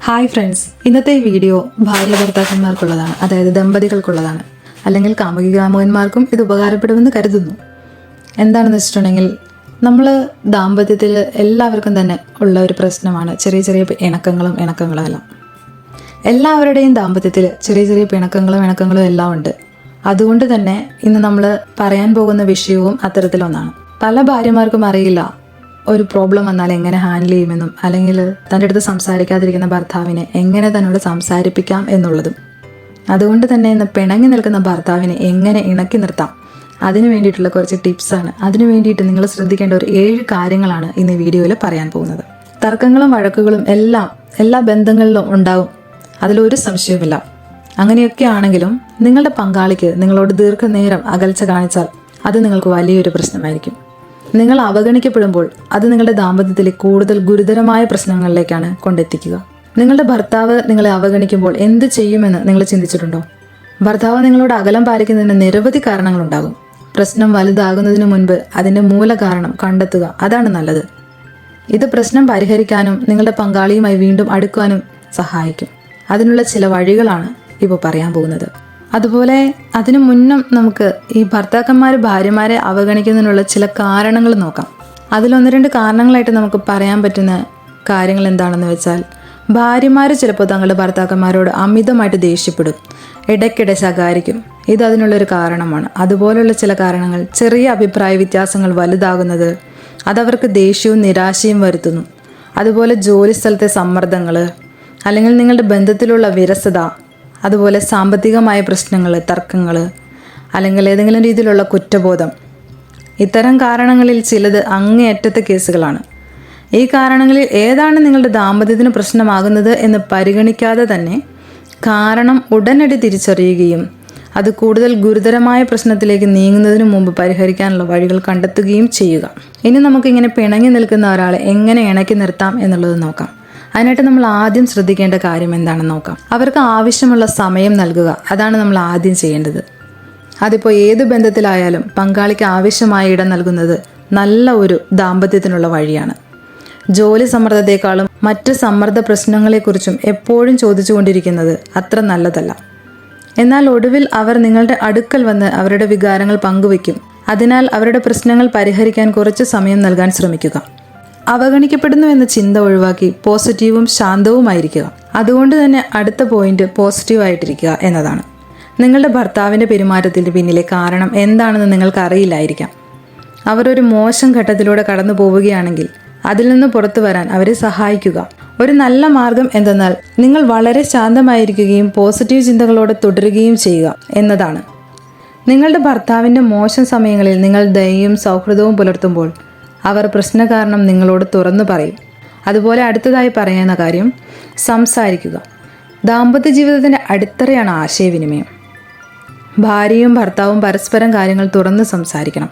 Hi friends, ഇന്നത്തെ video ഭാര്യ ഭർത്താക്കന്മാർക്കുള്ളതാണ്, അതായത് ദമ്പതികൾക്കുള്ളതാണ്. അല്ലെങ്കിൽ കാമുകി കാമുകന്മാർക്കും ഇത് ഉപകാരപ്പെടുമെന്ന് കരുതുന്നു. എന്താണെന്ന് വെച്ചിട്ടുണ്ടെങ്കിൽ, നമ്മൾ ദാമ്പത്യത്തിൽ എല്ലാവർക്കും തന്നെ ഉള്ള ഒരു പ്രശ്നമാണ് ചെറിയ ചെറിയ ഇണക്കങ്ങളും എല്ലാം. എല്ലാവരുടെയും ദാമ്പത്യത്തിൽ ചെറിയ ചെറിയ ഇണക്കങ്ങളും എല്ലാം ഉണ്ട്. അതുകൊണ്ട് തന്നെ ഇന്ന് നമ്മൾ പറയാൻ പോകുന്ന വിഷയവും അത്തരത്തിലൊന്നാണ്. പല ഭാര്യമാർക്കും അറിയില്ല ഒരു പ്രോബ്ലം വന്നാൽ എങ്ങനെ ഹാൻഡിൽ ചെയ്യുമെന്നും, അല്ലെങ്കിൽ തൻ്റെ അടുത്ത് സംസാരിക്കാതിരിക്കുന്ന ഭർത്താവിനെ എങ്ങനെ തന്നോട് സംസാരിപ്പിക്കാം എന്നുള്ളതും. അതുകൊണ്ട് തന്നെ ഇന്ന് പിണങ്ങി നിൽക്കുന്ന ഭർത്താവിനെ എങ്ങനെ ഇണക്കി നിർത്താം, അതിനു വേണ്ടിയിട്ടുള്ള കുറച്ച് ടിപ്സാണ്. അതിനു വേണ്ടിയിട്ട് നിങ്ങൾ ശ്രദ്ധിക്കേണ്ട ഒരു 7 കാര്യങ്ങളാണ് ഇന്ന് ഈ വീഡിയോയിൽ പറയാൻ പോകുന്നത്. തർക്കങ്ങളും വഴക്കുകളും എല്ലാ ബന്ധങ്ങളിലും ഉണ്ടാവും, അതിലൊരു സംശയവുമില്ല. അങ്ങനെയൊക്കെ ആണെങ്കിലും നിങ്ങളുടെ പങ്കാളിക്ക് നിങ്ങളോട് ദീർഘനേരം അകൽച്ച കാണിച്ചാൽ അത് നിങ്ങൾക്ക് വലിയൊരു പ്രശ്നമായിരിക്കും. നിങ്ങൾ അവഗണിക്കപ്പെടുമ്പോൾ അത് നിങ്ങളുടെ ദാമ്പത്യത്തിലെ കൂടുതൽ ഗുരുതരമായ പ്രശ്നങ്ങളിലേക്കാണ് കൊണ്ടെത്തിക്കുക. നിങ്ങളുടെ ഭർത്താവ് നിങ്ങളെ അവഗണിക്കുമ്പോൾ എന്ത് ചെയ്യുമെന്ന് നിങ്ങൾ ചിന്തിച്ചിട്ടുണ്ടോ? ഭർത്താവ് നിങ്ങളോട് അകലം പാലിക്കുന്നതിന് നിരവധി കാരണങ്ങളുണ്ടാകും. പ്രശ്നം വലുതാകുന്നതിന് മുൻപ് അതിൻ്റെ മൂല കാരണം കണ്ടെത്തുക, അതാണ് നല്ലത്. ഇത് പ്രശ്നം പരിഹരിക്കാനും നിങ്ങളുടെ പങ്കാളിയുമായി വീണ്ടും അടുക്കാനും സഹായിക്കും. അതിനുള്ള ചില വഴികളാണ് ഇപ്പോൾ പറയാൻ പോകുന്നത്. അതുപോലെ അതിനു മുന്നും നമുക്ക് ഈ ഭർത്താക്കന്മാർ ഭാര്യമാരെ അവഗണിക്കുന്നതിനുള്ള ചില കാരണങ്ങൾ നോക്കാം. അതിലൊന്ന് 2 കാരണങ്ങളായിട്ട് നമുക്ക് പറയാൻ പറ്റുന്ന കാര്യങ്ങൾ എന്താണെന്ന് വെച്ചാൽ, ഭാര്യമാർ ചിലപ്പോൾ തങ്ങളുടെ ഭർത്താക്കന്മാരോട് അമിതമായിട്ട് ദേഷ്യപ്പെടും, ഇടയ്ക്കിടെ ശകാരിക്കും. ഇത് അതിനുള്ളൊരു കാരണമാണ്. അതുപോലുള്ള ചില കാരണങ്ങൾ, ചെറിയ അഭിപ്രായ വ്യത്യാസങ്ങൾ വലുതാകുന്നത്, അതവർക്ക് ദേഷ്യവും നിരാശയും വരുത്തുന്നു. അതുപോലെ ജോലി സ്ഥലത്തെ സമ്മർദ്ദങ്ങൾ, അല്ലെങ്കിൽ നിങ്ങളുടെ ബന്ധത്തിലുള്ള വിരസത, അതുപോലെ സാമ്പത്തികമായ പ്രശ്നങ്ങൾ, തർക്കങ്ങൾ, അല്ലെങ്കിൽ ഏതെങ്കിലും രീതിയിലുള്ള കുറ്റബോധം. ഇത്തരം കാരണങ്ങളിൽ ചിലത് അങ്ങേയറ്റത്തെ കേസുകളാണ്. ഈ കാരണങ്ങളിൽ ഏതാണ് നിങ്ങളുടെ ദാമ്പത്യത്തിന് പ്രശ്നമാകുന്നത് എന്ന് പരിഗണിക്കാതെ തന്നെ കാരണം ഉടനടി തിരിച്ചറിയുകയും അത് കൂടുതൽ ഗുരുതരമായ പ്രശ്നത്തിലേക്ക് നീങ്ങുന്നതിന് മുമ്പ് പരിഹരിക്കാനുള്ള വഴികൾ കണ്ടെത്തുകയും ചെയ്യുക. ഇനി നമുക്കിങ്ങനെ പിണങ്ങി നിൽക്കുന്ന ഒരാളെ എങ്ങനെ ഇണക്കി നിർത്താം എന്നുള്ളത് നോക്കാം. അതിനായിട്ട് നമ്മൾ ആദ്യം ശ്രദ്ധിക്കേണ്ട കാര്യം എന്താണെന്ന് നോക്കാം. അവർക്ക് ആവശ്യമുള്ള സമയം നൽകുക, അതാണ് നമ്മൾ ആദ്യം ചെയ്യേണ്ടത്. അതിപ്പോൾ ഏത് ബന്ധത്തിലായാലും പങ്കാളിക്ക് ആവശ്യമായ ഇടം നൽകുന്നത് നല്ല ഒരു ദാമ്പത്യത്തിനുള്ള വഴിയാണ്. ജോലി സമ്മർദ്ദത്തെക്കാളും മറ്റ് സമ്മർദ്ദ പ്രശ്നങ്ങളെക്കുറിച്ചും എപ്പോഴും ചോദിച്ചു കൊണ്ടിരിക്കുന്നത് അത്ര നല്ലതല്ല. എന്നാൽ ഒടുവിൽ അവർ നിങ്ങളുടെ അടുക്കൽ വന്ന് അവരുടെ വികാരങ്ങൾ പങ്കുവയ്ക്കും. അതിനാൽ അവരുടെ പ്രശ്നങ്ങൾ പരിഹരിക്കാൻ കുറച്ച് സമയം നൽകാൻ ശ്രമിക്കുക. അവഗണിക്കപ്പെടുന്നു എന്ന ചിന്ത ഒഴിവാക്കി പോസിറ്റീവും ശാന്തവുമായിരിക്കുക. അതുകൊണ്ട് തന്നെ അടുത്ത പോയിന്റ് പോസിറ്റീവായിട്ടിരിക്കുക എന്നതാണ്. നിങ്ങളുടെ ഭർത്താവിൻ്റെ പെരുമാറ്റത്തിന് പിന്നിലെ കാരണം എന്താണെന്ന് നിങ്ങൾക്ക് അറിയില്ലായിരിക്കാം. അവരൊരു മോശം ഘട്ടത്തിലൂടെ കടന്നു പോവുകയാണെങ്കിൽ അതിൽ നിന്ന് പുറത്തു വരാൻ അവരെ സഹായിക്കുക. ഒരു നല്ല മാർഗം എന്തെന്നാൽ നിങ്ങൾ വളരെ ശാന്തമായിരിക്കുകയും പോസിറ്റീവ് ചിന്തകളോടെ തുടരുകയും ചെയ്യുക എന്നതാണ്. നിങ്ങളുടെ ഭർത്താവിൻ്റെ മോശം സമയങ്ങളിൽ നിങ്ങൾ ദയയും സൗഹൃദവും പുലർത്തുമ്പോൾ അവർ പ്രശ്നകാരണം നിങ്ങളോട് തുറന്നു പറയും. അതുപോലെ അടുത്തതായി പറയുന്ന കാര്യം, സംസാരിക്കുക. ദാമ്പത്യ ജീവിതത്തിൻ്റെ അടിത്തറയാണ് ആശയവിനിമയം. ഭാര്യയും ഭർത്താവും പരസ്പരം കാര്യങ്ങൾ തുറന്ന് സംസാരിക്കണം.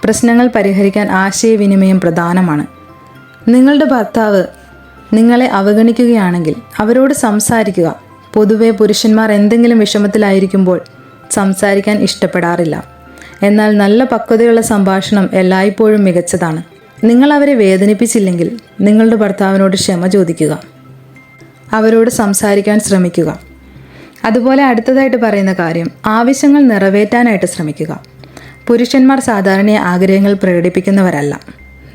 പ്രശ്നങ്ങൾ പരിഹരിക്കാൻ ആശയവിനിമയം പ്രധാനമാണ്. നിങ്ങളുടെ ഭർത്താവ് നിങ്ങളെ അവഗണിക്കുകയാണെങ്കിൽ അവരോട് സംസാരിക്കുക. പൊതുവെ പുരുഷന്മാർ എന്തെങ്കിലും വിഷമത്തിലായിരിക്കുമ്പോൾ സംസാരിക്കാൻ ഇഷ്ടപ്പെടാറില്ല. എന്നാൽ നല്ല പക്വതയുള്ള സംഭാഷണം എല്ലായ്പ്പോഴും മികച്ചതാണ്. നിങ്ങൾ അവരെ വേദനിപ്പിച്ചില്ലെങ്കിൽ നിങ്ങളുടെ ഭർത്താവിനോട് ക്ഷമ ചോദിക്കുക. അവരോട് സംസാരിക്കാൻ ശ്രമിക്കുക. അതുപോലെ അടുത്തതായിട്ട് പറയുന്ന കാര്യം, ആവശ്യങ്ങൾ നിറവേറ്റാനായിട്ട് ശ്രമിക്കുക. പുരുഷന്മാർ സാധാരണ ആഗ്രഹങ്ങൾ പ്രകടിപ്പിക്കുന്നവരല്ല.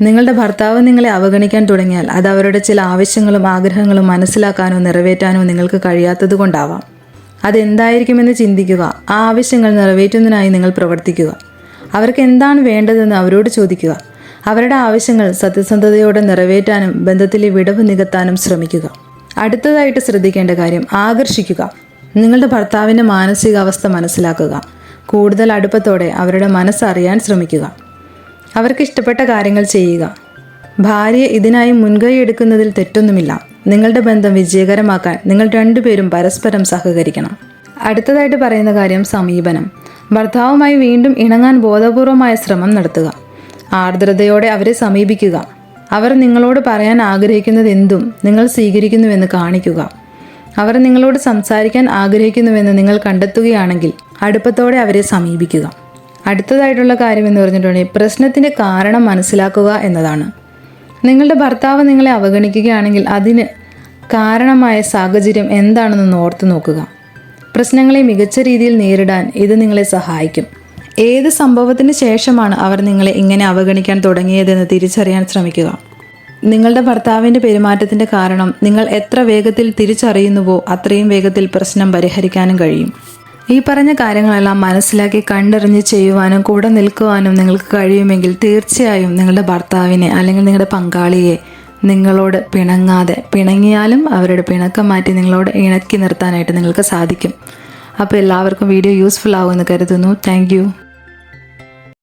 നിങ്ങളുടെ ഭർത്താവ് നിങ്ങളെ അവഗണിക്കാൻ തുടങ്ങിയാൽ അത് അവരുടെ ചില ആവശ്യങ്ങളും ആഗ്രഹങ്ങളും മനസ്സിലാക്കാനോ നിറവേറ്റാനോ നിങ്ങൾക്ക് കഴിയാത്തത് കൊണ്ടാവാം. അതെന്തായിരിക്കുമെന്ന് ചിന്തിക്കുക. ആ ആവശ്യങ്ങൾ നിറവേറ്റുന്നതിനായി നിങ്ങൾ പ്രവർത്തിക്കുക. അവർക്ക് എന്താണ് വേണ്ടതെന്ന് അവരോട് ചോദിക്കുക. അവരുടെ ആവശ്യങ്ങൾ സത്യസന്ധതയോടെ നിറവേറ്റാനും ബന്ധത്തിലെ വിടവ് നികത്താനും ശ്രമിക്കുക. അടുത്തതായിട്ട് ശ്രദ്ധിക്കേണ്ട കാര്യം, ആകർഷിക്കുക. നിങ്ങളുടെ ഭർത്താവിൻ്റെ മാനസികാവസ്ഥ മനസ്സിലാക്കുക. കൂടുതൽ അടുപ്പത്തോടെ അവരുടെ മനസ്സറിയാൻ ശ്രമിക്കുക. അവർക്ക് ഇഷ്ടപ്പെട്ട കാര്യങ്ങൾ ചെയ്യുക. ഭാര്യ ഇതിനായി മുൻകൈ എടുക്കുന്നതിൽ തെറ്റൊന്നുമില്ല. നിങ്ങളുടെ ബന്ധം വിജയകരമാക്കാൻ നിങ്ങൾ രണ്ടുപേരും പരസ്പരം സഹകരിക്കണം. അടുത്തതായിട്ട് പറയുന്ന കാര്യം, സമീപനം. ഭർത്താവുമായി വീണ്ടും ഇണങ്ങാൻ ബോധപൂർവമായ ശ്രമം നടത്തുക. ആർദ്രതയോടെ അവരെ സമീപിക്കുക. അവർ നിങ്ങളോട് പറയാൻ ആഗ്രഹിക്കുന്നത് എന്തും നിങ്ങൾ സ്വീകരിക്കുന്നുവെന്ന് കാണിക്കുക. അവർ നിങ്ങളോട് സംസാരിക്കാൻ ആഗ്രഹിക്കുന്നുവെന്ന് നിങ്ങൾ കണ്ടെത്തുകയാണെങ്കിൽ അടുപ്പത്തോടെ അവരെ സമീപിക്കുക. അടുത്തതായിട്ടുള്ള കാര്യം എന്ന് പറഞ്ഞിട്ടുണ്ടെങ്കിൽ, പ്രശ്നത്തിൻ്റെ കാരണം മനസ്സിലാക്കുക എന്നതാണ്. നിങ്ങളുടെ ഭർത്താവ് നിങ്ങളെ അവഗണിക്കുകയാണെങ്കിൽ അതിന് കാരണമായ സാഹചര്യം എന്താണെന്ന് ഓർത്തു നോക്കുക. പ്രശ്നങ്ങളെ മികച്ച രീതിയിൽ നേരിടാൻ ഇത് നിങ്ങളെ സഹായിക്കും. ഏത് സംഭവത്തിന് ശേഷമാണ് അവർ നിങ്ങളെ ഇങ്ങനെ അവഗണിക്കാൻ തുടങ്ങിയതെന്ന് തിരിച്ചറിയാൻ ശ്രമിക്കുക. നിങ്ങളുടെ ഭർത്താവിൻ്റെ പെരുമാറ്റത്തിൻ്റെ കാരണം നിങ്ങൾ എത്ര വേഗത്തിൽ തിരിച്ചറിയുന്നുവോ അത്രയും വേഗത്തിൽ പ്രശ്നം പരിഹരിക്കാനും കഴിയും. ഈ പറഞ്ഞ കാര്യങ്ങളെല്ലാം മനസ്സിലാക്കി കണ്ടറിഞ്ഞ് ചെയ്യുവാനും കൂടെ നിൽക്കുവാനും നിങ്ങൾക്ക് കഴിയുമെങ്കിൽ തീർച്ചയായും നിങ്ങളുടെ ഭർത്താവിനെ അല്ലെങ്കിൽ നിങ്ങളുടെ പങ്കാളിയെ നിങ്ങളോട് പിണങ്ങിയാലും അവരുടെ പിണക്കം മാറ്റി നിങ്ങളോട് ഇണക്കി നിർത്താനായിട്ട് നിങ്ങൾക്ക് സാധിക്കും. അപ്പോൾ എല്ലാവർക്കും വീഡിയോ യൂസ്ഫുൾ ആവുമെന്ന് കരുതുന്നു. താങ്ക്